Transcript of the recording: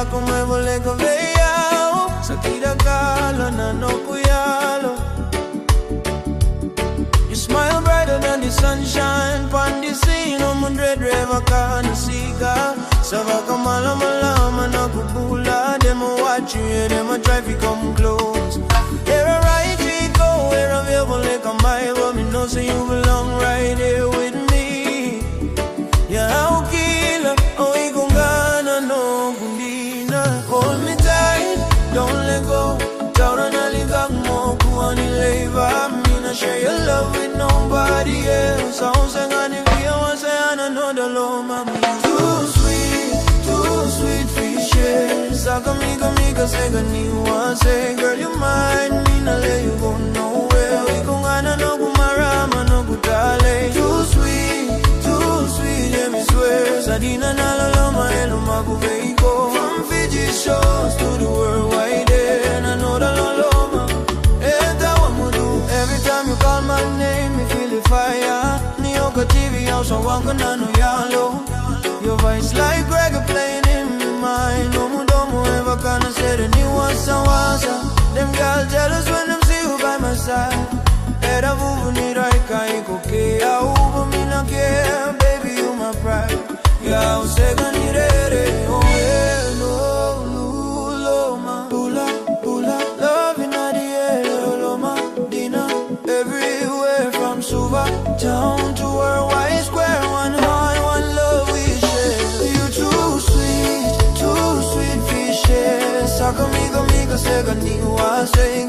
como vole conveyao. Sakira kala na no kuyalo. You smile brighter than the sunshine. Pon the scene, on dread river kana siga. Savaka mala malama na kubula. Them a watch you, yeah, them a try to come close. Here a right we go, where a veil like a mile. But me know say you belong right here with me. Yeah, I'll kill her. Oh, you gon' gana no gundina. Hold me tight, don't let go. Down on a liga mo kuani leva. Me not share your love with nobody else. I won't sing on the view, I say I know the low, mama. Too sweet fishes. Saka mika say ganiwa. Say girl you mine, me not let you go nowhere. We gon' gana no kumarama no kutale. Too sweet, yeah me swear. Sadina na laloma eloma kuveiko. From Fiji shores to the world wide, and I know the laloma. Every time you call my name, me feel the fire. Nioka TV, also wanka nano yalo. Your voice like reggae playing in my mind. No mudomo ever gonna say the new wasa. Them girls jealous when them see you by my side. Era vuvu ni raika iko kea. Uva me not care, baby you my pride. Yeah, usega ni rere, oh yeah, no, luloma. Pula, love in the air, luloma. Everywhere from Suva town to Worldwide Square, one heart, one love we share. You too sweet fishes. Saka mika sega niwa. Say